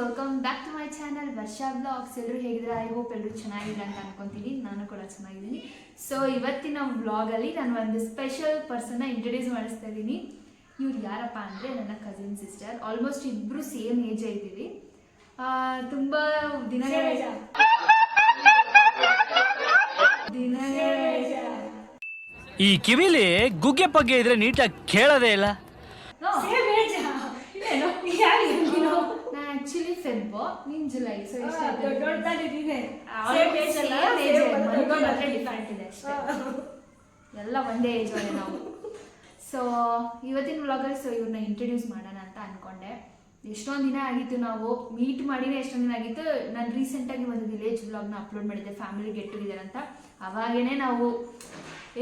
Welcome back to my channel Varsha blogs. ಎಲ್ಲರೂ ಹೇಗಿದ್ರೆ I hope ಎಲ್ಲರೂ ಚೆನ್ನಾಗಿದೆ ಅಂತ ಅನ್ಕೊಂತೀನಿ. ನಾನು ಕೂಡ ಚೆನ್ನಾಗಿದ್ದೀನಿ. ಸೊ ಇವತ್ತಿನ ವ್ಲಾಗಲ್ಲಿ ನಾನು ಒಂದು ಸ್ಪೆಷಲ್ ಪರ್ಸನ್ನ ಇಂಟ್ರೊಡ್ಯೂಸ್ ಮಾಡಿಸ್ತಾ ಇದ್ದೀನಿ. ಇವ್ರು ಯಾರಪ್ಪ ಅಂದರೆ ನನ್ನ ಕಸಿನ್ ಸಿಸ್ಟರ್. ಆಲ್ಮೋಸ್ಟ್ ಇಬ್ಬರು ಸೇಮ್ ಏಜ್ ಇದ್ದೀವಿ. ತುಂಬ ದಿನಗಳ ಈ ಕಿವಿಲಿ ಗುಗ್ಗೆ ಪಗ್ಗೆ ಇದ್ರೆ ನೀಟಾಗಿ ಕೇಳೋದೇ ಇಲ್ಲ. ಆಕ್ಚುಲಿ ಫೆಬ್ ನೀನ್ ಜುಲೈ, ಸೊ ಎಲ್ಲ ಒಂದೇ ಏಜ್ ಒಳಗೆ ನಾವು. ಸೊ ಇವತ್ತಿನ ವ್ಲಾಗಲ್ಲಿ ಸೊ ಇವ್ರನ್ನ ಇಂಟ್ರೊಡ್ಯೂಸ್ ಮಾಡೋಣ ಅಂತ ಅನ್ಕೊಂಡೆ. ಎಷ್ಟೊಂದು ದಿನ ಆಗಿತ್ತು ನಾವು ಮೀಟ್ ಮಾಡಿನೇ ಎಷ್ಟೊಂದು ದಿನ ಆಗಿತ್ತು. ನಾನು ರೀಸೆಂಟಾಗಿ ಒಂದು ವಿಲೇಜ್ ವ್ಲಾಗ್ನ ಅಪ್ಲೋಡ್ ಮಾಡಿದ್ದೆ, ಫ್ಯಾಮಿಲಿ ಗೆಟ್ ಟುಗೆದರ್ ಅಂತ. ಅವಾಗೇನೆ ನಾವು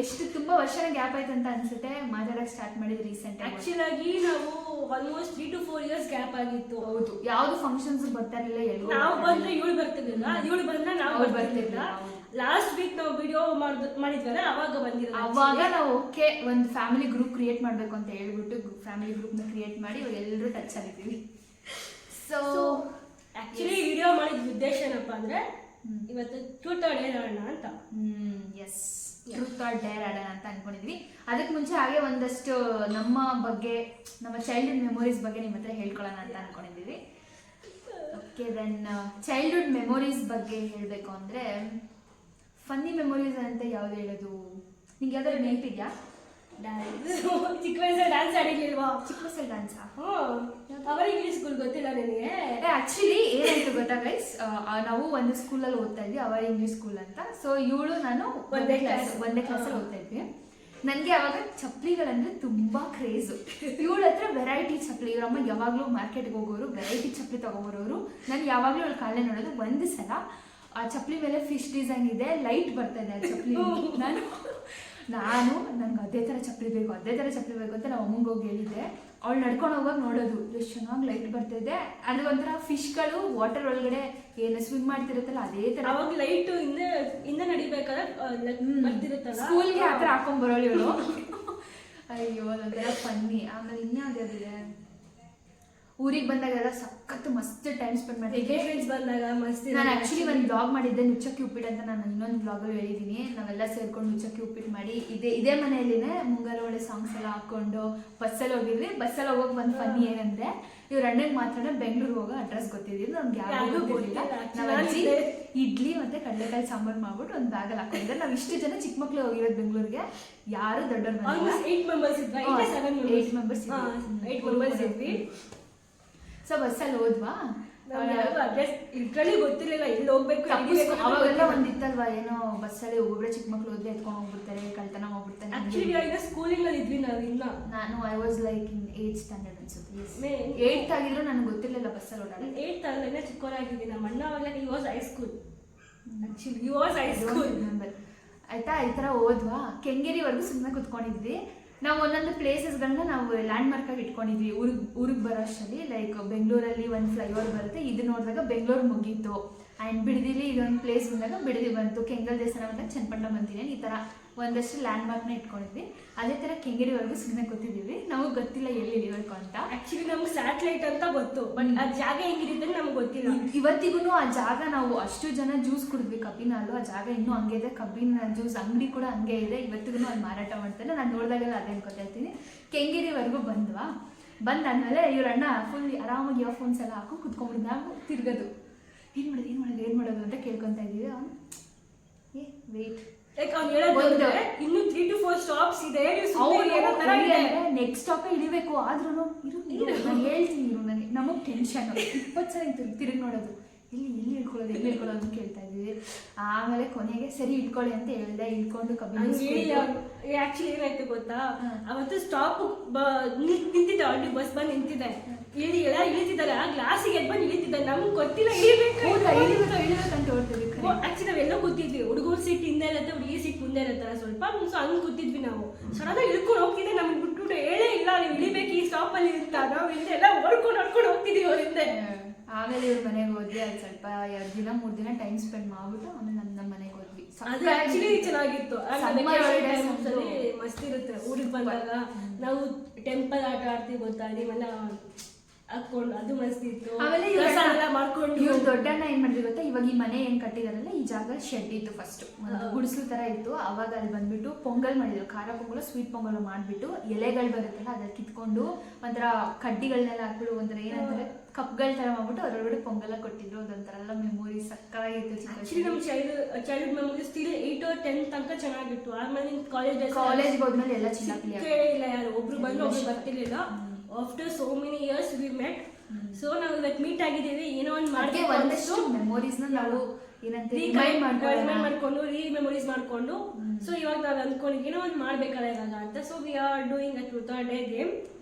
ಎಷ್ಟು ತುಂಬಾ ವರ್ಷನ ಗ್ಯಾಪ್ ಆಯ್ತು ಅಂತ ಅನ್ಸುತ್ತೆ ಮಾತಾಡಕ್ ಸ್ಟಾರ್ಟ್ ಮಾಡಿದ್ ರೀಸೆಂಟ್. ಆಕ್ಚುಲ್ ಆಗಿ ನಾವು ಆಲ್ಮೋಸ್ಟ್ 3 to 4 years ಗ್ಯಾಪ್ ಆಗಿತ್ತು. ಹೌದು, ಯಾವ್ದು ಫಂಕ್ಷನ್ಸ್ ಬರ್ತಾ ಇರಲಿಲ್ಲ. ನಾವು ಬಂದ್ರೆ ಇವಳು ಬರ್ತಿರ್ಲಿಲ್ಲ, ಇವಳು ಬಂದ್ರೆ ನಾವು ಬರ್ತಿರ್ಲಿಲ್ಲ. ಲಾಸ್ಟ್ ವೀಕ್ ನಾವು ವಿಡಿಯೋ ಮಾಡಿದ್ವಲ್ಲ, ಅವಾಗ ಬಂದಿರೋದು. ಅವಾಗ ನಾವು ಓಕೆ ಒಂದು ಫ್ಯಾಮಿಲಿ ಗ್ರೂಪ್ ಕ್ರಿಯೇಟ್ ಮಾಡ್ಬೇಕು ಅಂತ ಹೇಳ್ಬಿಟ್ಟು ಫ್ಯಾಮಿಲಿ ಗ್ರೂಪ್ನ ಕ್ರಿಯೇಟ್ ಮಾಡಿ ಎಲ್ಲರೂ ಟಚ್ ಆಗಿದ್ದೀವಿ. ಸೊ ಆಕ್ಚುಲಿ ವಿಡಿಯೋ ಮಾಡಿದ ಉದ್ದೇಶ ಏನಪ್ಪಾ ಅಂದ್ರೆ ಇವತ್ತು ಟ್ರೂತ್ ಆರ್ ಡೇರ್ ಆಡೋಣ ಅಂತ. ಎಸ್, ಟ್ರೂತ್ ಆರ್ ಡೇರ್ ಆಡೋಣ ಅಂತ ಅನ್ಕೊಂಡಿದ್ವಿ. ಅದಕ್ಕೆ ಮುಂಚೆ ಹಾಗೆ ಒಂದಷ್ಟು ನಮ್ಮ ಬಗ್ಗೆ, ನಮ್ಮ ಚೈಲ್ಡ್ಹುಡ್ ಮೆಮೊರೀಸ್ ಬಗ್ಗೆ ನಿಮ್ಮ ಹತ್ರ ಹೇಳ್ಕೊಳ್ಳೋಣ ಅಂತ ಅನ್ಕೊಂಡಿದ್ದೀವಿ. ಓಕೆ, ದೆನ್ ಚೈಲ್ಡ್ಹುಡ್ ಮೆಮೊರೀಸ್ ಬಗ್ಗೆ ಹೇಳಬೇಕು ಅಂದರೆ ಫನ್ನಿ ಮೆಮೊರೀಸ್ ಅಂತ ಯಾವ್ದು ಹೇಳೋದು? ನಿಂಗೆ ಯಾವ್ದಾದ್ರು ನೆನಪಿದ್ಯಾ? ಚಿಕ್ಕ ವಯಸ್ಸಲ್ಲಿ ಡ್ಯಾನ್ಸ್ ಆಡಿರ್ಲಿಲ್ವಾ? ಚಿಕ್ಕ ವಯಸ್ಸಲ್ಲಿ ಡ್ಯಾನ್ಸಾ? ಅವರ ಇಂಗ್ಲಿಷ್ ಸ್ಕೂಲ್ ಗೊತ್ತಿಲ್ಲ ನನಗೆ. ಆಕ್ಚುಲಿ ಏನಾಯ್ತು ಗೊತ್ತಾ ಗೈಸ್, ನಾವು ಒಂದು ಸ್ಕೂಲಲ್ಲಿ ಓದ್ತಾ ಇದ್ವಿ, ಅವರ ಇಂಗ್ಲಿಷ್ ಸ್ಕೂಲ್ ಅಂತ. ಸೊ ಇವಳು ನಾನು ಒಂದೇ ಕ್ಲಾಸಲ್ಲಿ ಓದ್ತಾ ಇದ್ವಿ. ನನಗೆ ಅವಾಗ ಚಪ್ಪಲಿಗಳಂದ್ರೆ ತುಂಬಾ ಕ್ರೇಜು. ಇವಳ ಹತ್ರ ವೆರೈಟಿ ಚಪ್ಪಲಿ, ಇವರಮ್ಮ ಯಾವಾಗಲೂ ಮಾರ್ಕೆಟ್ಗೆ ಹೋಗೋರು, ವೆರೈಟಿ ಚಪ್ಪಲಿ ತಗೊಂಬರೋರು. ನಾನು ಯಾವಾಗಲೂ ಅವಳು ಕಾಲೇ ನೋಡೋದು. ಒಂದು ಸಲ ಆ ಚಪ್ಪಲಿ ಮೇಲೆ ಫಿಶ್ ಡಿಸೈನ್ ಇದೆ, ಲೈಟ್ ಬರ್ತಾ ಇದೆ ಆ ಚಪ್ಪಲಿ. ನನ್ಗೆ ಅದೇ ಥರ ಚಪ್ಪಲಿ ಬೇಕು ಅಂತ ನಾವು ಅಮ್ಮಂಗೆ ಹೋಗಿ ಹೇಳಿದ್ದೆ. ಅವಳು ನಡ್ಕೊಂಡು ಹೋಗುವಾಗ ನೋಡೋದು ಎಷ್ಟು ಚೆನ್ನಾಗಿ ಲೈಟ್ ಬರ್ತಿದೆ. ಅದು ಒಂಥರ ಫಿಶ್ಗಳು ವಾಟರ್ ಒಳಗಡೆ ಏನು ಸ್ವಿಮ್ ಮಾಡ್ತಿರುತ್ತಲ್ಲ ಅದೇ ಥರ. ಅವಾಗ ಲೈಟ್ ಹಿಂದೆ ನಡಿಬೇಕಾದ್ರೆ ಬರ್ತಿರುತ್ತಲ್ಲ, ಸ್ಕೂಲ್ಗೆ ಆ ಥರ ಹಾಕೊಂಡ್ಬರೋಳು ಇವಳು. ಅಯ್ಯೋ ಅದೊಂಥರ ಫನ್ನಿ. ಆಮೇಲೆ ಇನ್ಯಾವುದಿದೆ, ಊರಿಗೆ ಬಂದಾಗೆಲ್ಲ ಸಖತ್ತು ಮಸ್ತ್ ಟೈಮ್ ಸ್ಪೆಂಡ್ ಮಾಡ್ತಿದ್ದೆ. ಬಂದಾಗ ಮಸ್ತ್. ನಾನು ಆಕ್ಚುಲಿ ಒಂದು ಬ್ಲಾಗ್ ಮಾಡಿದ್ದೆ, ನುಚ್ಚಕ್ಕಿ ಉಪ್ಪಿಟ್ಟು ಅಂತ. ನಾನು ಇನ್ನೊಂದು ಬ್ಲಾಗಲ್ಲಿ ಹೇಳಿದ್ದೀನಿ. ನಾವೆಲ್ಲ ಸೇರ್ಕೊಂಡು ನುಚ್ಚಕ್ಕಿ ಉಪ್ಪಿಟ್ಟು ಮಾಡಿ ಇದೇ ಮನೆಯಲ್ಲಿನೇ ಮುಂಗಾರು ಒಳ್ಳೆ ಸಾಂಗ್ಸ್ ಎಲ್ಲ ಹಾಕೊಂಡು ಬಸ್ಸಲ್ಲಿ ಹೋಗಿದ್ವಿ. ಬಸ್ಸಲ್ಲಿ ಹೋಗೋಕೆ ಒಂದು ಫನ್ನಿ ಏನಂದ್ರೆ, ಇವ್ರ ಅಣ್ಣಗೆ ಮಾತ್ರ ಬೆಂಗಳೂರಿಗೆ ಹೋಗೋ ಅಡ್ರೆಸ್ ಗೊತ್ತಿದ್ದೀವಿ, ನಮ್ಗೆ ಯಾರಿಗೂ ಗೊತ್ತಿಲ್ಲ. ನಾವು ಅಜ್ಜಿ ಇಡ್ಲಿ ಮತ್ತೆ ಕಡಲೆಕಾಯಿ ಸಾಂಬಾರು ಮಾಡ್ಬಿಟ್ಟು ಒಂದು ಬ್ಯಾಗಲ್ಲಿ ಹಾಕೊಂಡಿದ್ದೆ. ನಾವು ಇಷ್ಟು ಜನ ಚಿಕ್ಕ ಮಕ್ಳು ಹೋಗಿರೋದು ಬೆಂಗಳೂರಿಗೆ, ಯಾರು ದೊಡ್ಡವ್ರು ಬಂದಿಲ್ಲ. 8 members ಇದ್ವಿ. ಸೊ ಬಸ್ಸಲ್ಲಿ ಹೋದ್ವಾ, ಇದ್ರಲ್ಲಿ ಗೊತ್ತಿರ್ಲಿಲ್ಲ ಎಲ್ಲಿ ಹೋಗ್ಬೇಕು. ಅವಾಗೆಲ್ಲ ಒಂದಿತ್ತಲ್ವಾ, ಏನೋ ಬಸ್ಸಲ್ಲಿ ಒಬ್ಬೊಬ್ಬರೇ ಚಿಕ್ಕ ಮಕ್ಳು ಹೋದ್ರೆ ಎತ್ಕೊಂಡು ಹೋಗ್ಬಿಡ್ತಾರೆ, ಕಳ್ತನ ಹೋಗ್ಬಿಡ್ತಾರೆ. ಆಕ್ಚುಲಿ ಸ್ಕೂಲಿಂಗ್ ಅಲ್ಲಿ ಇದ್ವಿ ನಾವು. ಇನ್ನ ನಾನು I was like in 8th standard ಅನ್ಸುತ್ತೆ. 8th ಆಗಿದ್ರು ನನಗೆ ಗೊತ್ತಿರಲಿಲ್ಲ ಬಸ್ಸಲ್ಲಿ ಓಡಾಡಿ. 8th ಅಲ್ಲ, ಚಿಕ್ಕವರಾಗಿದ್ವಿ. ನಮ್ಮ ಅಣ್ಣ ಅವಾಗ he was high school. Actually he was high school. ಆಯ್ತಾ, ಈ ಥರ ಹೋದ್ವಾ, ಕೆಂಗೇರಿವರೆಗೂ ಸುಮ್ಮನೆ ಕುತ್ಕೊಂಡಿದ್ವಿ. ನಾವು ಒಂದೊಂದು ಪ್ಲೇಸಸ್ಗಳನ್ನ ನಾವು ಲ್ಯಾಂಡ್ ಮಾರ್ಕ್ ಆಗಿ ಇಟ್ಕೊಂಡಿದ್ವಿ. ಊರಿಗೆ ಬರೋ ಅಷ್ಟರಲ್ಲಿ. ಲೈಕ್ ಬೆಂಗಳೂರಲ್ಲಿ ಒಂದು ಫ್ಲೈಓವರ್ ಬರುತ್ತೆ, ಇದು ನೋಡಿದಾಗ ಬೆಂಗಳೂರು ಮುಗೀತು. ಆ್ಯಂಡ್ ಬಿಡದಿಲಿ ಇದೊಂದು ಪ್ಲೇಸ್ ಬಂದಾಗ ಬಿಡದಿ ಬಂತು, ಕೆಂಗಲ್ ದೇವಸ್ಥಾನ ಬಂದಾಗ ಚನ್ನಪಟ್ಟಣ ಬಂತೀನಿ. ಈ ಥರ ಒಂದಷ್ಟು ಲ್ಯಾಂಡ್ ಮಾರ್ಕ್ನ ಇಟ್ಕೊಂಡಿದ್ವಿ. ಅದೇ ಥರ ಕೆಂಗೇರಿವರೆಗೂ ಸುಮ್ಮನೆ ಕೂತಿದ್ದೀವಿ. ನಮಗೆ ಗೊತ್ತಿಲ್ಲ ಎಲ್ಲಿ ಇಳಿಬೇಕು ಅಂತ. ಆ್ಯಕ್ಚುಲಿ ನಮ್ಗೆ ಸ್ಯಾಟಲೈಟ್ ಅಂತ ಗೊತ್ತು, ಬಟ್ ಆ ಜಾಗ ಹೆಂಗಿರುತ್ತೆ ನಮ್ಗೆ ಗೊತ್ತಿಲ್ಲ. ಇವತ್ತಿಗೂ ಆ ಜಾಗ, ನಾವು ಅಷ್ಟು ಜನ ಜ್ಯೂಸ್ ಕುಡಿದ್ವಿ ಕಬ್ಬಿನ ಹಾಲು, ಆ ಜಾಗ ಇನ್ನೂ ಹಂಗೆ ಇದೆ. ಕಬ್ಬಿನ ಜ್ಯೂಸ್ ಅಂಗಡಿ ಕೂಡ ಹಂಗೆ ಇದೆ, ಇವತ್ತಿಗೂ ಅಲ್ಲಿ ಮಾರಾಟ ಮಾಡ್ತಾರೆ. ನಾನು ನೋಡಿದಾಗೆಲ್ಲ ಅದೇ ಅನ್ಕೋತಾ ಇರ್ತೀನಿ. ಕೆಂಗೇರಿವರೆಗೂ ಬಂದಾದ್ಮೇಲೆ ಇವ್ರ ಅಣ್ಣ ಫುಲ್ ಆರಾಮಾಗಿ ಇಯರ್ಫೋನ್ಸ್ ಎಲ್ಲ ಹಾಕೊಂಡು ಕುತ್ಕೊಂಡ್ಬಿಟ್ಟು ನಾವು ತಿರ್ಗೋದು. ಏನು ಮಾಡೋದು ಅಂತ ಕೇಳ್ಕೊತಾ ಇದ್ದೀವಿ. ವೇಟ್, ಲೈಕ್ ಅವ್ನು ಹೇಳೋದು ಇನ್ನು 3 to 4 ಸ್ಟಾಪ್ಸ್ ಇದೆ, ನೆಕ್ಸ್ಟ್ ಸ್ಟಾಪೇ ಇಳಿಬೇಕು. ಆದ್ರೂ ನಾನು ಹೇಳ್ತೀನಿ, ನನಗೆ ನಮಗೆ ಟೆನ್ಷನ್. 20 ಸಲ ತಿರುಗಿ ನೋಡೋದು, ಎಲ್ಲಿ ಇಳ್ಕೊಳ್ಳೋದು ಅಂತ ಕೇಳ್ತಾ ಇದ್ದೀವಿ. ಆಮೇಲೆ ಕೊನೆಗೆ ಸರಿ ಇಳ್ಕೊಳ್ಳಿ ಅಂತ ಹೇಳ್ದೆ. ಇಳ್ಕೊಂಡು ಕಬ್ಬಿನ ಆಕ್ಚುಲಿ ಏನಾಯ್ತು ಗೊತ್ತಾ, ಅವತ್ತು ಸ್ಟಾಪ್ ನಿಂತಿದ್ದೆ, ಆಲ್ರೆಡಿ ಬಸ್ ಬಂದು ನಿಂತಿದೆ, ಇಳಿತಿದ್ದಾರೆ. ಆ ಗ್ಲಾಸಿಗೆ ಎದ್ದು ಬಂದು ಇಳಿತಿದ್ದಾರೆ. ನಮ್ಗೆ ಗೊತ್ತಿಲ್ಲ ಇಳಿಬೇಕಂತ ಓಡ್ತಿದ್ವಿ. ಆಕ್ಚುಲಿ ನಾವೆಲ್ಲ ಕೂತಿದ್ವಿ, ಹುಡುಗರು ಸೀಟ್ ಹಿಂದೆ ಇರುತ್ತೆ, ಹುಡುಗಿ ಸೀಟ್ ಮುಂದೆ ಇರುತ್ತಲ್ಲ ಸ್ವಲ್ಪ. ಸೊ ಹಂಗೆ ಕೂತಿದ್ವಿ ನಾವು. ಸಡನ್ ಇಳ್ಕೊಂಡು ಹೋಗ್ತಿದ್ದೆ, ನಮ್ಗೆ ಬಿಟ್ಬಿಟ್ಟು ಹೇಳೇ ಇಲ್ಲ ನೀವು ಇಳಿಬೇಕು ಈ ಸ್ಟಾಪಲ್ಲಿ ಅಂತ. ನಾವು ಹಿಂದೆ ಎಲ್ಲ ಓಡ್ಕೊಂಡು ಹೋಗ್ತಿದ್ವಿ ಅವ್ರ ಹಿಂದೆ. ಆಮೇಲೆ ಇವ್ರ ಮನೆಗೆ ಹೋದ್ವಿ. ಅದು ಸ್ವಲ್ಪ 2 ದಿನ 3 ದಿನ ಟೈಮ್ ಸ್ಪೆಂಡ್ ಮಾಡ್ಬಿಟ್ಟು ಆಮೇಲೆ ನಮ್ಮ ಮನೆಗೆ ಹೋದ್ವಿ. ಅದು ಆಕ್ಚುಲಿ ಚೆನ್ನಾಗಿತ್ತು. ಮಸ್ತ್ ಇರುತ್ತೆ ಊರಿಗೆ ಬಂದಾಗ. ನಾವು ಟೆಂಪಲ್ ಆಟ ಆಡ್ತೀವಿ ಗೊತ್ತಾ, ನೀವೆಲ್ಲ ಹಾಕೊಂಡು ಅದು ಮಸ್ತ್ ಇತ್ತು. ಆಮೇಲೆ ಪ್ರಸಾದ ಎಲ್ಲ ಮಾಡ್ಕೊಂಡು ಇವ್ರು ದೊಡ್ಡಣ್ಣ ಏನ್ ಮಾಡಿದ್ರು ಗೊತ್ತಾ, ಇವಾಗ ಈ ಮನೆ ಏನ್ ಕಟ್ಟಿದಾರಲ್ಲ ಈ ಜಾಗ ಶೆಡ್ ಇತ್ತು ಫಸ್ಟ್, ಗುಡಿಸಲು ತರ ಇತ್ತು. ಅವಾಗ ಅಲ್ಲಿ ಬಂದ್ಬಿಟ್ಟು ಪೊಂಗಲ್ ಮಾಡಿದ್ರು, ಖಾರ ಪೊಂಗಲ್ ಸ್ವೀಟ್ ಪೊಂಗಲ್ ಮಾಡ್ಬಿಟ್ಟು ಎಲೆಗಳು ಬರುತ್ತಲ್ಲ ಅದ್ರಲ್ಲಿ ಕಿತ್ಕೊಂಡು ಒಂಥರ ಕಡ್ಡಿಗಳನ್ನೆಲ್ಲ ಹಾಕ್ಬಿಟ್ಟು ಒಂಥರ ಏನಂತಾರೆ ಕಪ್ಗಳ ತರ ಮಾಡ್ಬಿಟ್ಟು ಅದ್ರೊಳಗಡೆ ಪೊಂಗಲ ಕೊಟ್ಟಿದ್ರು. ಅದೊಂಥರ ಎಲ್ಲ ಮೆಮೊರಿ ಸಕ್ಕತ್ತಾಗಿತ್ತು. ಆಕ್ಚುಲಿ ನಮ್ಮ ಚೈಲ್ಡ್ಹುಡ್ ಮೆಮೊರೀಸ್ ಸ್ಟಿಲ್ 8 or 10 ತನಕ ಚೆನ್ನಾಗಿತ್ತು. ಆಮೇಲೆ ಕಾಲೇಜ್ಗೆ ಹೋದ್ಮೇಲೆ ಎಲ್ಲ ಚಿನ್ನ ಇಲ್ಲ, ಯಾರು ಒಬ್ರು ಬಂದು ಒಬ್ರು ಬರ್ತಿರ್ಲಿಲ್ಲ. After so many years we met. So ನಾವು ಇವತ್ತು ಮೀಟ್ ಆಗಿದ್ದೀವಿ, ಏನೋ ಒಂದು ಮಾಡಿ ಒಂದಷ್ಟು ಮೆಮೊರೀಸ್ ನಾವು ಮೆಮೊರೀಸ್ ಮಾಡ್ಕೊಂಡು ಸೊ ಇವಾಗ ನಾವು ಅಂದ್ಕೊಂಡು ಏನೋ ಒಂದು ಮಾಡ್ಬೇಕಲ್ಲ ಇವಾಗ ಅಂತ. So we are doing a truth or dare game.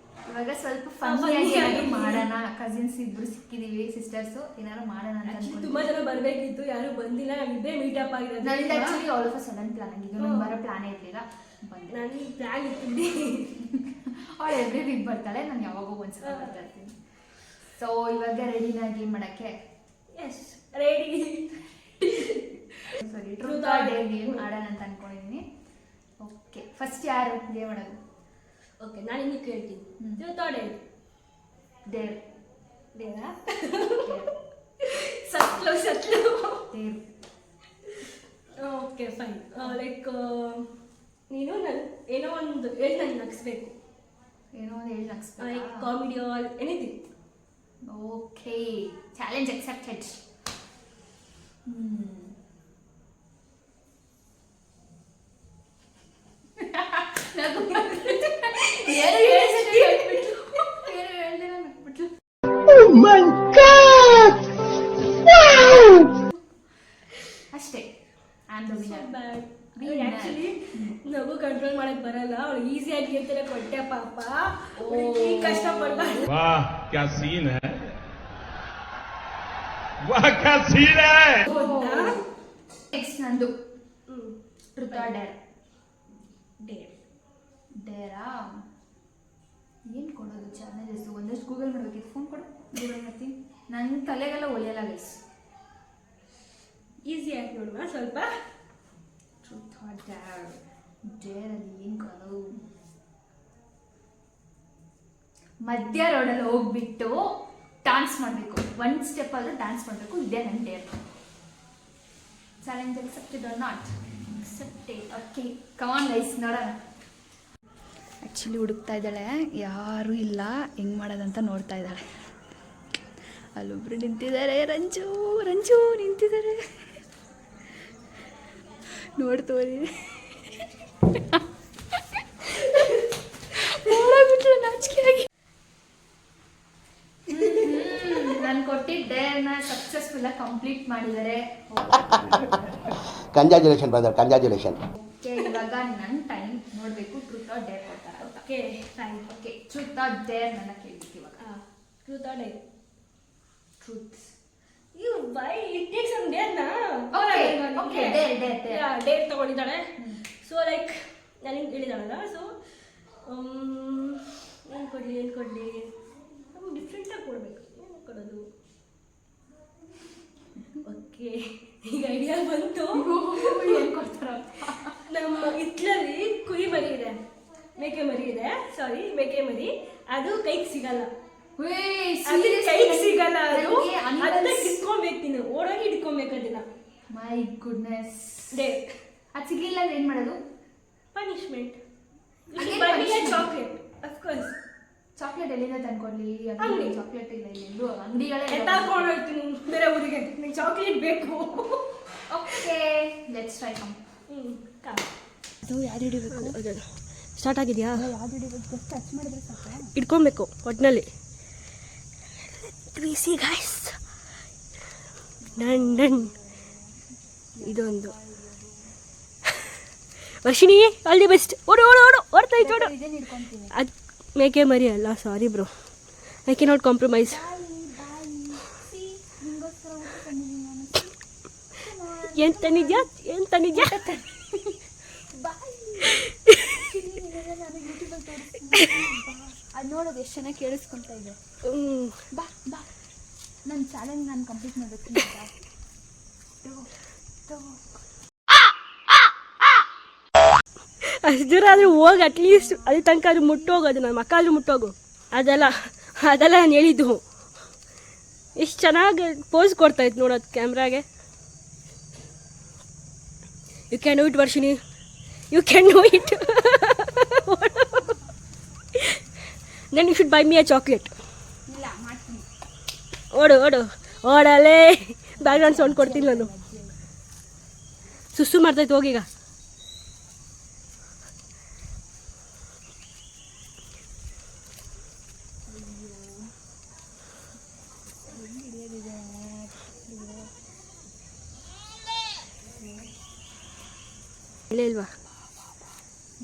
ಇವಾಗ ಸ್ವಲ್ಪ ಫನ್ನಿಯಾಗಿ ಮಾಡೋಣ. ಕಸಿನ್ಸ್ ಇಬ್ರು ಸಿಕ್ಕಿದೀವಿ, ಸಿಸ್ಟರ್ಸ್, ಏನಾದ್ರು ಮಾಡೋಣ ಅಂತ ತುಂಬಾ ಜನ ಬರ್ಬೇಕಿತ್ತು, ಯಾರು ಬಂದಿಲ್ಲ. ನಾವಿಬ್ಬರೇ ಮೀಟಪ್ ಆಗಿರೋದು. ನಂದು actually all of a sudden plan ಆಗಿದ್ದು, ನಂಗೆ ಬರೋ ಪ್ಲಾನೇ ಇರಲಿಲ್ಲ. ನಾನು ಪ್ಲಾನ್ ಇಟ್ಟಿದ್ದೆ ಅವಳು ಎವ್ರಿ ವೀಕ್ ಬರ್ತಾಳೆ, ನಾನು ಯಾವಾಗೋ ಒಂದ್ಸಲ ಬರ್ತಾ ಇರ್ತೀನಿ. ಸೊ ಇವಾಗ ರೆಡಿನಾ ಗೇಮ್ ಮಾಡಕ್ಕೆ? Yes, ready. ಸರಿ, ಟ್ರೂತ್ ಆರ್ ಡೇರ್ ಗೇಮ್ ಆಡೋಣ ಅಂತ ಅನ್ಕೊಂಡಿದ್ದೀನಿ. ಓಕೆ, ಫಸ್ಟ್ ಯಾರು ಗೇಮ್ ಆಡೋದು? ಓಕೆ, ನಾನು ನಿಮಗೆ ಕೇಳ್ತೀನಿ. Truth or dare? ಡೇರ್. ಡೇರಾ? ಸತ್ಲು ಡೇರ್. Okay, fine. ಲೈಕ್ ನೀನು ಏನೋ ಒಂದು ಹೇಳಿ ನನಗೆ ನಗಿಸ್ಬೇಕು. ಏನೋ ಒಂದು ಹೇಳಿ ನಗಿಸ್ಬೇಕು. Like comedy or anything. Okay, challenge accepted. ಅಷ್ಟೇ, ಆಕ್ಚುಲಿ ನಗು ಕಂಟ್ರೋಲ್ ಮಾಡಕ್ ಬರಲ್ಲ. ಅವಳು ಈಸಿಯಾಗಿ ಇರ್ತಾರೆ ಕೊಟ್ಟೆ ಪಾಪ, ಕಷ್ಟಪಡ್ಬಾರ್ದು. वाह क्या सीन है, वाह क्या सीन है. ನೆಕ್ಸ್ಟ್ ನಂದು ಟ್ರೂತ್ ಆರ್ ಡೇರ್. ಡೇರ್. ಡೇರಾ? ಏನು ಕೊಡೋದು ಚಾಲೆಂಜಸ್? ಒಂದಷ್ಟು ಗೂಗಲ್ ಮಾಡಬೇಕಿತ್ತು. ಫೋನ್ ಕೊಡು, ಗೂಗಲ್ ಮಾಡ್ತೀನಿ. ನನ್ನ ತಲೆಗೆಲ್ಲ ಒಲೆಯಲ್ಲ ಗೈಸ್. ಈಸಿ ಆಗಿ ನೋಡುವ ಸ್ವಲ್ಪ. Truth or Deere? ಡೇರಲ್ಲಿ ಏನು ಕೊಡೋದು? ಮಧ್ಯ ರೋಡಲ್ಲಿ ಹೋಗ್ಬಿಟ್ಟು ಡ್ಯಾನ್ಸ್ ಮಾಡಬೇಕು. ಒಂದು ಸ್ಟೆಪ್ ಆದರೂ ಡ್ಯಾನ್ಸ್ ಮಾಡಬೇಕು. ಇದೇ ನನ್ನ dare. Challenge accepted or not? Accepted. Okay, come on guys, ನೋಡೋಣ. ಆ್ಯಕ್ಚುಲಿ ಹುಡುಕ್ತಾ ಇದ್ದಾಳೆ, ಯಾರೂ ಇಲ್ಲ, ಹೆಂಗೆ ಮಾಡೋದಂತ ನೋಡ್ತಾ ಇದ್ದಾಳೆ. ಅಲ್ಲೊಬ್ರು ನಿಂತಿದ್ದಾರೆ, ರಂಜು ನಿಂತಿದ್ದಾರೆ, ನೋಡ್ತೋರಿ. ನೋಡೋಗ್ಬಿಟ್ಲು ನಾಚಿಕೆಯಾಗಿ. ನಾನು ಕೊಟ್ಟಿದ್ದ ಡೇರ್ನ ಸಕ್ಸಸ್ಫುಲ್ ಆಗಿ ಕಂಪ್ಲೀಟ್ ಮಾಡಿದ್ದಾರೆ. Congratulation brother, congratulation. ಓಕೆ, ಇವಾಗ ನನ್ನ ಟೈಮ್ ನೋಡಬೇಕು ಟ್ರೂತ್ ಆರ್ ಡೇರ್ ಕೊಡ್ತಾರೆ. Okay, fine. Okay, truth or Deere ನನ್ನ ಕೇಳ್ಬೇಕು ಇವಾಗ. Truth or Deere? Truth. You buy it takes some dare na. Okay, dare. Yeah, dare ತಗೊಂಡಿದ್ದಾಳೆ. ಸೊ ಲೈಕ್ ನನಗೆ ಹೇಳಿದಾಳಲ್ಲ. ಸೊ ಏನು ಕೊಡಲಿ ನಮ್ಗೆ ಡಿಫ್ರೆಂಟಾಗಿ ಕೊಡಬೇಕು. ಏನು ಕೊಡೋದು? ಓಕೆ, ಈಗ ಐಡಿಯಾ ಬಂತು. ಏನು ಕೊಡ್ತಾರ? ನಮ್ಮ ಹಿತ್ಲಲ್ಲಿ ಕುರಿ ಮರಿ ಇದೆ, ಮೇಕೆ ಮರಿ. ಅದು ಕೈಗೆ ಸಿಗಲ್ಲ. ಕೈಗೆ ಸಿಗಲ್ಲ. ಅದು ಅದನ್ನ ಹಿಡ್ಕೊಬೇಕು, ನೀನು ಓಡೋಗಿ ಹಿಡ್ಕೊಬೇಕು ಅದನ್ನ. My goodness. ಡೇರ್. ಅದು ಸಿಗ್ಲಿಲ್ಲ ಅಂದ್ರೆ ಏನು ಮಾಡೋದು? ಪನಿಷ್ಮೆಂಟ್. ಚಾಕ್ಲೇಟ್. ಅಫ್ಕೋರ್ಸ್. ಚಾಕ್ಲೇಟ್ ಎಲ್ಲಿಂದ ತಂದ್ಕೊಡ್ಲಿ? ಅಂಗಡಿ. ಚಾಕ್ಲೇಟ್ ಇಲ್ಲ, ಎಲ್ಲೂ ಅಂಗಡಿಗಳೇ. ಎತ್ತಾಕೊಂಡು ಹೋಗ್ತೀನಿ ಬೇರೆ ಊರಿಗೆ, ನಂಗೆ ಚಾಕ್ಲೇಟ್ ಬೇಕು. Okay, let's try. ಅದು ಯಾರು ಹಿಡಿಬೇಕು? ಸ್ಟಾರ್ಟ್ ಆಗಿದೆಯಾ? ಯಾವ್ದು ಹಿಡಿಬೇಕು? ಟಚ್ ಮಾಡಿದ್ರೆ ಸಾಕು. ಇಟ್ಕೊಬೇಕು ಒಟ್ಟಿನಲ್ಲಿ. C guys, done. ಇದೊಂದು ವರ್ಷಿಣಿ, ಆಲ್ ದಿ ಬೆಸ್ಟ್. ಓಡು ಓಡ್ತಾ ಇತ್ತು. ಇದೇನು ಹಿಡ್ಕೊಂತೀನಿ? ಅದು ಮೇಕೆ ಮರಿ ಅಲ್ಲ, ಸಾರಿ bro, I can not compromise. ಏನು ತಂದಿದ್ಯಾ? ಅದು ನೋಡೋದು ಎಷ್ಟು ಚೆನ್ನಾಗಿ ಕೇಳಿಸ್ಕೊಳ್ತಾ ಇದೆ. ಬಾ ನನ್ನ ಚಾಲೆಂಜ್ ನಾನು ಕಂಪ್ಲೀಟ್ ಮಾಡಬೇಕು. ಅಷ್ಟು ದೂರ ಆದರೂ ಹೋಗಿ ಅಟ್ಲೀಸ್ಟ್ ಅಲ್ಲಿ ತನಕ ಅದು ಮುಟ್ಟೋಗೋದು. ನನ್ನ ಮಕ್ಕ ಆದರೂ ಮುಟ್ಟೋಗು. ಅದೆಲ್ಲ ಅದೆಲ್ಲ ನಾನು ಹೇಳಿದ್ದು. ಎಷ್ಟು ಚೆನ್ನಾಗಿ ಪೋಸ್ ಕೊಡ್ತಾಯಿತ್ತು ನೋಡೋದು ಕ್ಯಾಮ್ರಾಗೆ. You can do it Varshini, you can do it. Then you should buy me a chocolate. ಇಲ್ಲ ಮಾಡ್ತೀನಿ. ಓಡು ಓಡು ಓಡಲೇ. ಬ್ಯಾಕ್ಗ್ರೌಂಡ್ ಸೌಂಡ್ ಕೊಡ್ತೀನಿ ನಾನು. ಸುಸ್ಸು ಮಾಡ್ತೈತೆ ಹೋಗೀಗ. ಇಲ್ಲೇ ಇಲ್ವಾ?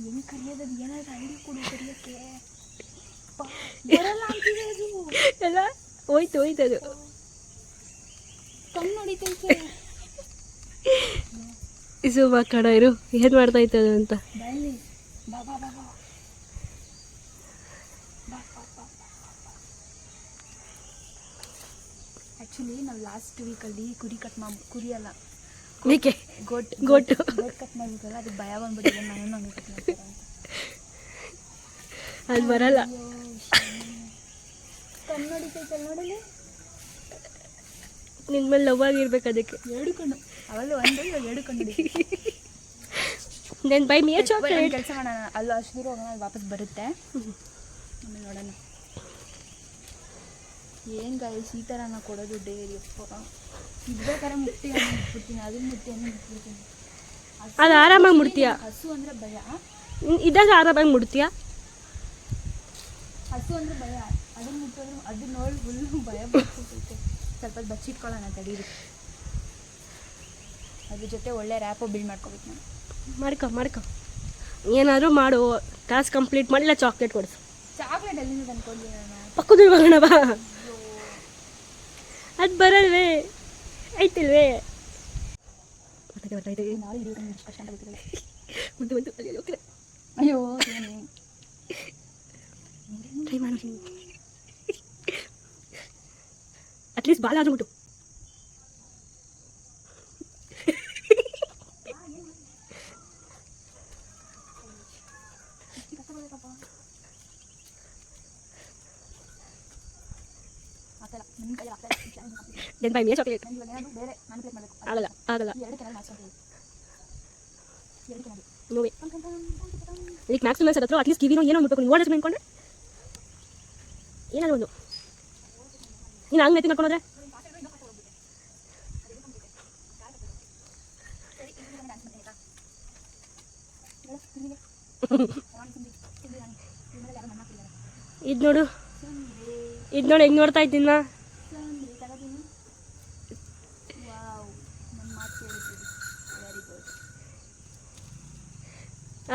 ಹೆಂಗೆ ಕರಿಯೋದು, ಏನಾದ್ರು ಐಡಿಯಾ ಕೊಡು ಕರಿಯೋಕ್ಕೆ. ಬರಲ್ಲ ಅಂತಿದೆ ಅದು. ಎಲ್ಲ ಹೋಯ್ತು ಅದು. ಕಣ್ಣು ಹೊಡಿತೈತೆ. ಇಸುಮ ಕಣ ಇರು, ಏನು ಮಾಡ್ತಾಯಿತ್ತು ಅದು ಅಂತ. ಬಳ್ಳಿ ಬಾ ಬಾ ಬಾ ಬಾ. ಆ್ಯಕ್ಚುಲಿ ನಾವು ಲಾಸ್ಟ್ ವೀಕಲ್ಲಿ ಕುರಿ ಅಲ್ಲ ಮೇಕೆ ಗೋಟ್ ಕಟ್ ಮಾಡ್ಬಿಟ್ಟಲ್ಲ, ಅದಕ್ಕೆ ಭಯ ಬಂದ್ಬಿಟ್ಟಿದೆ. ನಾನು ಹಂಗೆ ಕಟ್ ಮಾಡ್ತಾರೆ ಅಂತ. ಅದು ಬರಲ್ಲ. ಕಣ್ಣು ಹೊಡಿತೈತೆ ನೋಡಲಿ. ನಿನ್ನ ಮೇಲೆ ಲವ್ ಆಗಿರ್ಬೇಕು ಅದಕ್ಕೆ. 2 ಕಣ್ಣು ಅವೆಲ್ಲ ಒಂದು, ಇವಾಗ 2 ಕಣ್ಣು. Then buy me a chocolate. ಕೆಲಸ ಮಾಡೋಣ, ಅಲ್ಲ ಅಷ್ಟು ದೂರ ಹೋಗೋಣ, ಅದು ವಾಪಸ್ ಬರುತ್ತೆ. ಆಮೇಲೆ ನೋಡೋಣ. ಏನು ಗೈಸ್ ಈ ಥರನ ಕೊಡೋದು ಡೈರಿ. ಇದ್ಬೇಕಾದ್ರೆ ಮುಟ್ಟಿ ಹಣ್ಣು ಇಟ್ಬಿಡ್ತೀನಿ, ಅದನ್ನ ಮುಟ್ಟಿ ಹಣ್ಣು ಇಟ್ಬಿಡ್ತೀನಿ. ಅದು ಆರಾಮಾಗಿ ಮುಡ್ತೀಯ. ಹಸು ಅಂದರೆ ಭಯ. ಇದ್ದಾಗ ಆರಾಮಾಗಿ ಮುಡ್ತೀಯ. ಹಸು ಅಂದರೆ ಭಯ, ಅದನ್ನ ಮುಟ್ಟೋದ್ರು ಅದು ನೋಡಿ ಫುಲ್ಲು ಭಯ ಬರ್ತಿರ್ತೈತೆ. ಸ್ವಲ್ಪ ಬಚ್ಚಿಟ್ಕೊಳ್ಳೋಣ ತಡೀರಿ. ಅದ್ರ ಜೊತೆ ಒಳ್ಳೆ ರ್ಯಾಪು ಬಿಲ್ಡ್ ಮಾಡ್ಕೋಬೇಕು ನಾನು. ಮಾಡ್ಕೊ ಏನಾದರೂ ಮಾಡು. ಟಾಸ್ಕ್ ಕಂಪ್ಲೀಟ್ ಮಾಡಿಲ್ಲ ಚಾಕ್ಲೇಟ್ ಕೊಡಿಸು. ಚಾಕ್ಲೇಟ್ ಎಲ್ಲಿಂದ ತಂದ್ಕೊಡ್ಲಿ ನಾನು? ಪಕ್ಕದ ಹೋಗೋಣ ಬಾ. ಅದು ಬರಲ್ವೇ? ಐತಿಲ್ವೇ? ನಾಳೆ ಹಿಡಿಯೋದು ಕಷ್ಟ ಅಂತ ಗೊತ್ತಿಲ್ಲ. ಬಂತು ಅಲ್ಲಿ ಹೋಗ್ತಿಲ್ಲ. ಅಯ್ಯೋ ಟ್ರೈ ಮಾಡಿ. ಅಟ್ಲೀಸ್ಟ್ ಬಾಲ ಆದ್ರೂ ಮುಟ್ಟು. Then buy me a chocolate. ಆಗಲ್ಲ ನೋವೇ. ಇದಕ್ಕೆ ಮ್ಯಾಕ್ಸಿಮಮ್ ಸರ್ ಹತ್ರ ಅಟ್ಲೀಸ್ಟ್ ಕಿವಿನೋ ಏನೋ ಮುಟ್ಬೇಕು. ನೀವು ಓಡೋದು ನಿಂತ್ಕೊಂಡ್ರೆ ಏನಾದ್ರು ಒಂದು. ನೀನು ಹಂಗೆ ನೆತ್ತಿ ಕರ್ಕೊಂಡೋದ್ರೆ ಇದು ನೋಡು ಹೆಂಗೆ ನೋಡ್ತಾ ಇದ್ದೀನ.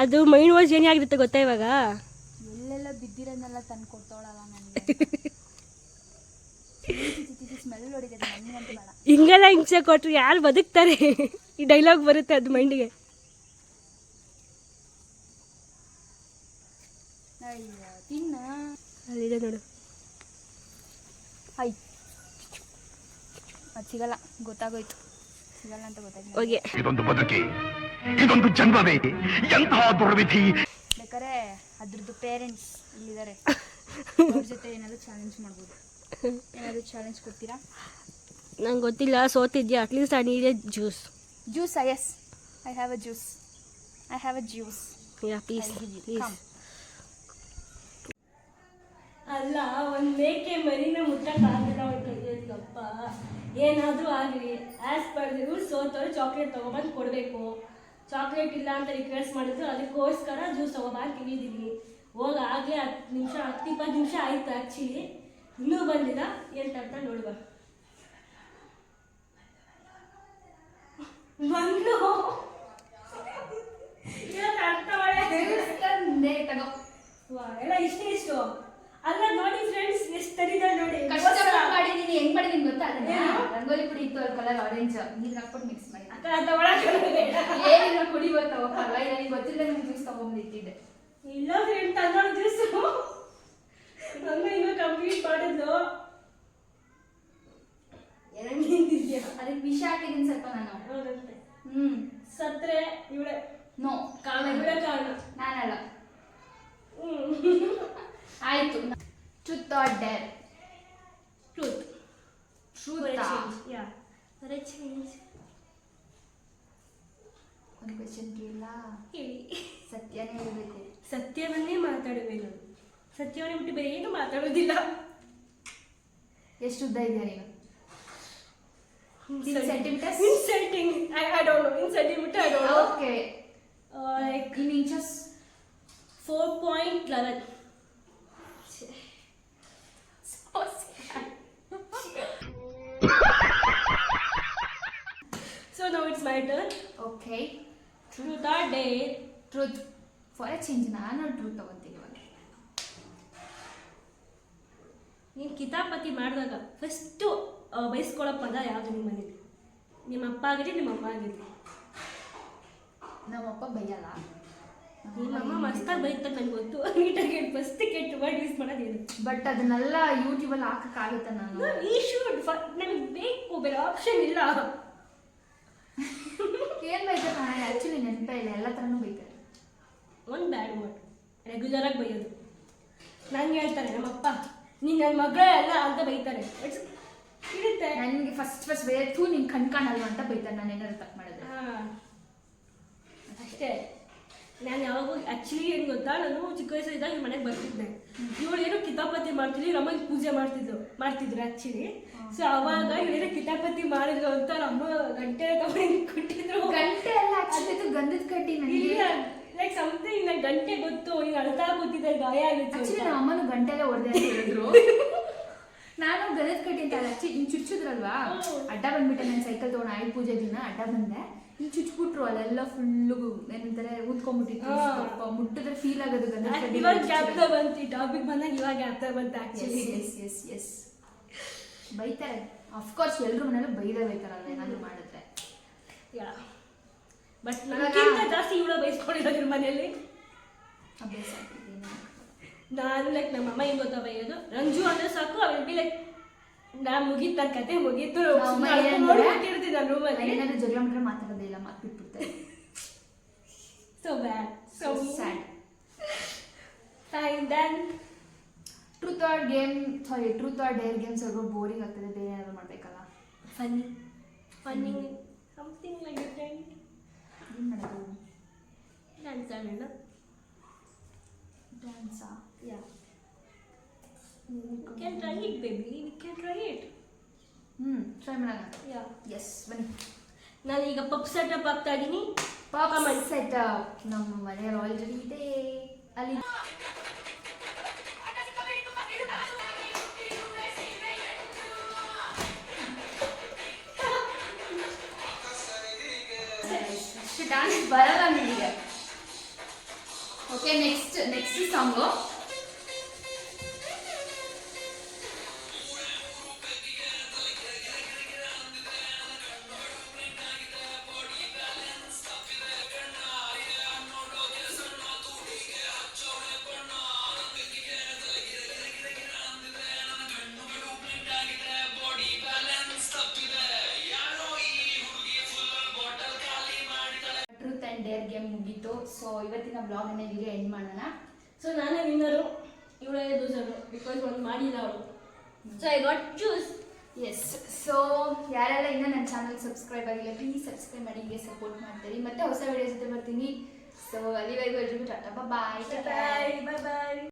ಅದು ಮೈಂಡ್ ವಾಶ್ ಏನಾಗಿರುತ್ತೆ ಗೊತ್ತಾ ಇವಾಗ? ಎಲ್ಲೆಲ್ಲ ಬಿದ್ದಿರೋದನ್ನೆಲ್ಲ ತಂದು ಕೊಡ್ತಾವಳಲ್ಲ ನನಗೆ. ಸ್ಮೆಲ್ ಹೊಡಿತೈತೆ ನನಗಂತೂ ಬೇಡ. ಹಿಂಗೆಲ್ಲ ಹಿಂಸೆ ಕೊಟ್ಟರು ಯಾರು ಬದುಕ್ತಾರೆ? ಈ ಡೈಲಾಗ್ ಬರುತ್ತೆ ಅದು ಮೈಂಡಿಗೆ. ಅಯ್ಯೋ ತಿನ್ನ. ಅಲ್ಲಿದೆ ನೋಡು. ಆಯ್ತು ಅದು ಸಿಗಲ್ಲ, ಗೊತ್ತಾಗೋಯ್ತು. ಸಿಗಲ್ಲ ಅಂತ ಗೊತ್ತಾಯ್ತು. ಓಕೆ, ಇದೊಂದು ಬದುಕಿ, ಇದೊಂದು ಜನ್ಮವೇ, ಎಂತಹ ದುರ್ವಿಧಿ. ಬೇಕಾದ್ರೆ ಅದ್ರದ್ದು ಪೇರೆಂಟ್ಸ್ ಇಲ್ಲಿದ್ದಾರೆ, ಅವ್ರ ಜೊತೆ ಏನಾದರೂ ಚಾಲೆಂಜ್ ಮಾಡ್ಬೋದು. ಏನಾದರೂ ಚಾಲೆಂಜ್ ಕೊಡ್ತೀರಾ? ನಂಗೆ ಗೊತ್ತಿಲ್ಲ, ಸೋತಿದ್ಯಾ. At least I need a juice. Juice? Yes, I have a juice. Yeah please. ಅಲ್ಲ, ಒಂದು ಮೇಕೆ ಮರಿನ ಮುಟ್ಟಕ್ಕಾಗಲ್ಲ ಅವ್ರ ಕೈಯಲ್ಲಪ್ಪ. ಏನಾದರೂ ಆಗಲಿ ಆ್ಯಸ್ ಪರ್ ದಿ ರೂಲ್ಸ್ ಸೋತವ್ರು ಚಾಕ್ಲೇಟ್ ತೊಗೊಬಂದು ಕೊಡಬೇಕು. ಚಾಕ್ಲೇಟ್ ಇಲ್ಲ ಅಂತ ರಿಕ್ವೆಸ್ಟ್ ಮಾಡಿದ್ರು, ಅದಕ್ಕೋಸ್ಕರ ಜ್ಯೂಸ್ ತೊಗೊಬಂದು ಕಿವಿದೀವಿ. ಹೋಗಿ ಆಗಲೇ 10-20 ನಿಮಿಷ ಆಯಿತು ಆ್ಯಕ್ಚುಲಿ. ಇನ್ನೂ ಬಂದಿಲ್ಲ. ಏನು ಅಂತ ನೋಡುವ. ಬಂದು ಎಲ್ಲ ಇಷ್ಟು ಅಲ್ಲ ನೋಡಿ ಫ್ರೆಂಡ್ಸ್, ಎಷ್ಟು ತರಿದ ನೋಡಿ. ಮಾಡಿದೀನಿ. ಹೆಂಗ್ ಮಾಡಿದೀನಿ ಗೊತ್ತಾ? ಅದನ್ನ ರಂಗೋಲಿ ಪುಡಿ ಇತ್ತು, ಕಲರ್ ಆರೆಂಜ್ ನೀರು ಹಾಕ್ಬಿಟ್ಟು ಮಿಕ್ಸ್ ಮಾಡಿ ಏನಿಲ್ಲ ಕುಡಿ ಬರ್ತಾವಲ್ಲ. ನನಗೆ ಗೊತ್ತಿಲ್ಲ, ನಿಮ್ಗೆ ಜ್ಯೂಸ್ ತಗೊಂಡಿಟ್ಟಿದ್ದೆ. ಇಲ್ಲ ಫ್ರೆಂಡ್, ತಂದೋಳು ಜ್ಯೂಸು ಹಂಗೆ ಇನ್ನೂ ಕಂಪ್ಲೀಟ್ ಮಾಡಿದ್ಲು. ನಿಂತಿದ್ಯಾ? ಅದಕ್ಕೆ ವಿಷ ಹಾಕಿದ್ದೀನಿ ಸ್ವಲ್ಪ ನಾನು. ಹೌದಂತೆ. ಸತ್ರೆ ಇವಳೆ ನೋ ಕಾರಣ, ಇವಳೆ ಕಾರಣ, ನಾನಲ್ಲ. ಆಯ್ತು. Truth or Deere? Truth. Truth. Yeah, for A change. ಒಂದು ಕ್ವೆಶ್ಚನ್ ಕೇಳ, ಹೇಳಿ. ಸತ್ಯನೇ ಹೇಳಬೇಕು. ಸತ್ಯವನ್ನೇ ಮಾತಾಡುವೆ ನಾನು. ಸತ್ಯವನ್ನೇ ಬಿಟ್ಟು ಬೇರೆ ಏನು ಮಾತಾಡೋದಿಲ್ಲ. ಎಷ್ಟು ಉದ್ದ ಇದೆಯಾ ನೀನು? In centimeters? Insulting. I don't know. In centimeter, I don't know. Okay. Like In inches? 4.11. So sad. So now it's my turn. Okay. Truth or dare? Truth. For A change ನಾನು ಟ್ರೂತ್ ತಗೊಂತೀನಿ ಇವಾಗ. ನೀನು ಕಿತಾಪತಿ ಮಾಡಿದಾಗ first ಬಯಸ್ಕೊಳ್ಳೋ ಪದ ಯಾವುದು ನಿಮ್ಮ ಮನೇಲಿ? ನಿಮ್ಮ ಅಪ್ಪ ಆಗಿರಲಿ, ನಿಮ್ಮ ಅಮ್ಮ ಆಗಿರಲಿ. ನಮ್ಮಪ್ಪ ಬೈಯಲ್ಲ. ನಿಮ್ಮ ಅಮ್ಮ ಮಸ್ತಾಗಿ ಬೈತಾರೆ ನನಗೆ ಗೊತ್ತು. ನೀಟಾಗಿ ಫಸ್ಟ್ ಕೆಟ್ಟ ವರ್ಡ್ ಯೂಸ್ ಮಾಡೋದು ಏನು? ಬಟ್ ಅದನ್ನೆಲ್ಲ ಯೂಟ್ಯೂಬಲ್ಲಿ ಹಾಕಕ್ಕಾಗುತ್ತಾ ನಾನು? ಈ ಶುಡ್ ನಮಗೆ ಬೇಕು, ಬೇರೆ ಆಪ್ಷನ್ ಇಲ್ಲ. ಏನ್ ಬೈತಾರೆ? ಆ್ಯಕ್ಚುಲಿ ನೆನಪೇ ಇಲ್ಲ, ಎಲ್ಲ ಥರನೂ ಬೈತಾರೆ. ಒಂದು ಬ್ಯಾಡ್ ವರ್ಡ್ ರೆಗ್ಯುಲರಾಗಿ ಬೈಯೋದು. ನಂಗೆ ಹೇಳ್ತಾರೆ ನಮ್ಮಪ್ಪ, ನೀನು ನನ್ನ ಮಗಳೇ ಅಲ್ಲ ಅಂತ ಬೈತಾರೆ. ಇರುತ್ತೆ. ನನಗೆ ಫಸ್ಟ್ ಬೈಯತ್ತು ನೀನು ಕಣ್ಕಾಣಲ್ವ ಅಂತ ಬೈತಾರೆ ನಾನು ಏನಾದ್ರು ತಪ್ಪು ಮಾಡಿದ್ರೆ. ಅಷ್ಟೇ. ನಾನು ಯಾವಾಗೂ ಆ್ಯಕ್ಚುಲಿ ಏನು ಗೊತ್ತಾ, ನಾನು ಚಿಕ್ಕ ವಯಸ್ಸಿದ್ದಾಗ ಈ ಮನೆಗೆ ಬರ್ತಿದ್ದೆ. ಇವಳು ಏನೋ ಕಿತಾಪತಿ ಮಾಡ್ತಿದ್ವಿ, ನಮಗೆ ಪೂಜೆ ಮಾಡ್ತಿದ್ರು ಆ್ಯಕ್ಚುಲಿ. ಸೊ ಅವಾಗ ಇವಳೇನೋ ಕಿತಾಪತಿ ಮಾಡಿದ್ರು ಅಂತ ನಮ್ಮ ಗಂಟೆ ತಗೊಂಡು ಕೊಟ್ಟಿದ್ರು. ಗಂಟೆ ಎಲ್ಲ ಆಕ್ಚುಲಿ ಇದು ಗಂಧದ ಕಡ್ಡಿ. ಇಲ್ಲ, ಲೈಕ್ ಸಮಥಿಂಗ್. ನಂಗೆ ಗಂಟೆ ಗೊತ್ತು, ಈಗ ಅಳ್ತಾ ಕೂತಿದ್ದೆ, ಗಾಯ ಆಗಿತ್ತು. ಆಕ್ಚುಲಿ ನಮ್ಮ ಅಮ್ಮನ ಗಂಟೆಲ್ಲ ಹೊಡೆದೆ ಅಂತ ಹೇಳಿದ್ರು. ನಾನು ಗಂಧದ ಕಡ್ಡಿ ಅಂತ ಅಲ್ಲ, ಹಿಂಗೆ ಚುಚ್ಚುದ್ರಲ್ವಾ, ಅಡ್ಡ ಬಂದ್ಬಿಟ್ಟೆ. ನಾನು ಸೈಕಲ್ ತೊಗೊಂಡು ಆಯುಧ ಪೂಜೆ ದಿನ ಅಡ್ಡ ಬಂದೆ, ಹಿಂಗೆ ಚುಚ್ಬಿಟ್ರು. ಅಲ್ಲೆಲ್ಲ ಫುಲ್ಲು ಏನಂತಾರೆ ಊದ್ಕೊಂಡ್ಬಿಟ್ಟಿತ್ತು. ಮುಟ್ಟಿದ್ರೆ ಫೀಲ್ ಆಗೋದು ಗಂಧದ ಕಡ್ಡಿ. ಇವಾಗ ಗ್ಯಾಪ್ತ ಬಂತು, ಈ ಟಾಪಿಕ್ ಬಂದಾಗ ಇವಾಗ ಗ್ಯಾಪ್ತ ಬಂತು ಆ್ಯಕ್ಚುಲಿ. ಎಸ್ ಬೈತಾರೆ. ಅಫ್ಕೋರ್ಸ್ ಎಲ್ಲರೂ ಮನೇಲಿ ಬೈತಾರಲ್ಲ ಏನಾದ್ರು ಮಾಡಿದ್ರೆ. ಯಾ, ಬಟ್ ನನಗಿಂತ ಜಾಸ್ತಿ ಇವಳ ಬೈಸ್ಕೊಂಡಿರೋದ್ರ ಮನೆಯಲ್ಲಿ ಅಭ್ಯಾಸ ಆಗ್ತಿದೆ. ನಾನು ಲೈಕ್ ನಮ್ಮ ಅಮ್ಮ ಹೆಂಗ್ ಗೊತ್ತಾ ಬೈಯೋದು, ರಂಜು ಅಂದ್ರೆ ಸಾಕು ಅವಳು ಬಿ ಲೈಕ್ ನಾನು ಮುಗೀತು, ನನ್ನ ಕತೆ ಮುಗೀತು, ನೋಡ್ಬಿಟ್ಟಿರ್ತೀನಿ ನಾನು ರೂಮಲ್ಲಿ. ಏನಾದ್ರು ಜಗಳ ಮಾಡಿದ್ರೆ ಮಾತಾಡೋದೇ ಇಲ್ಲ, ಮಾತು ಬಿಟ್ಬಿಡ್ತಾರೆ. So bad, so sad. Fine then truth or dare games ಸ್ವಲ್ಪ ಬೋರಿಂಗ್ ಆಗ್ತದೆ, ಬೇರೆ ಏನಾದ್ರು ಮಾಡಬೇಕಲ್ಲ. Funny something like different. ಏನು ಮಾಡೋದು? ಡ್ಯಾನ್ಸ್ ಆಡೋಣ. ಡ್ಯಾನ್ಸಾ? Yeah, we can try it baby, we can try it. Try ಮಾಡೋಣ. ಯಾ, ಎಸ್ ಬನ್ನಿ. ನಾನೀಗ ಪಪ್ ಸೆಟಪ್ ಆಗ್ತಾ ಇದ್ದೀನಿ. ಪಾಪ ಸೆಟಪ್ ನಮ್ಮ ಮನೆಯಲ್ಲಿ ಆಲ್ರೆಡಿ ಇದೆ. ಅಲ್ಲಿ ಡ್ಯಾನ್ಸ್ ಬರಲ್ಲ ನಿಮಗೆ. Okay, next song. Truth and Deere game ಮುಗೀತು. ಸೊ ಇವತ್ತಿನ ಬ್ಲಾಗನ್ನು ಇಲ್ಲಿಗೆ ಎಂಡ್ ಮಾಡೋಣ. ಸೊ ನಾನೇ ವಿನ್ನರು, ಇವಳೇ ಲೂಸರು, ಬಿಕಾಸ್ ಒಂದು ಮಾಡಿಲ್ಲ ಅವಳು. So I got choose. Yes. So ಯಾರೆಲ್ಲ ಇನ್ನೂ ನನ್ನ ಚಾನಲ್ ಸಬ್ಸ್ಕ್ರೈಬ್ ಆಗಿಲ್ಲ, ಪ್ಲೀಸ್ ಸಬ್ಸ್ಕ್ರೈಬ್ ಮಾಡಿ, ಹೀಗೆ ಸಪೋರ್ಟ್ ಮಾಡ್ತೀರಿ. ಮತ್ತೆ ಹೊಸ ವಿಡಿಯೋ ಜೊತೆ ಬರ್ತೀನಿ. ಸೊ ಅಲ್ಲಿವರೆಗೂ ಎಲ್ರಿಗೂ ಟಾಟಾ, ಬಾಯ್. ಬಾಯ್ ಬಾಯ್.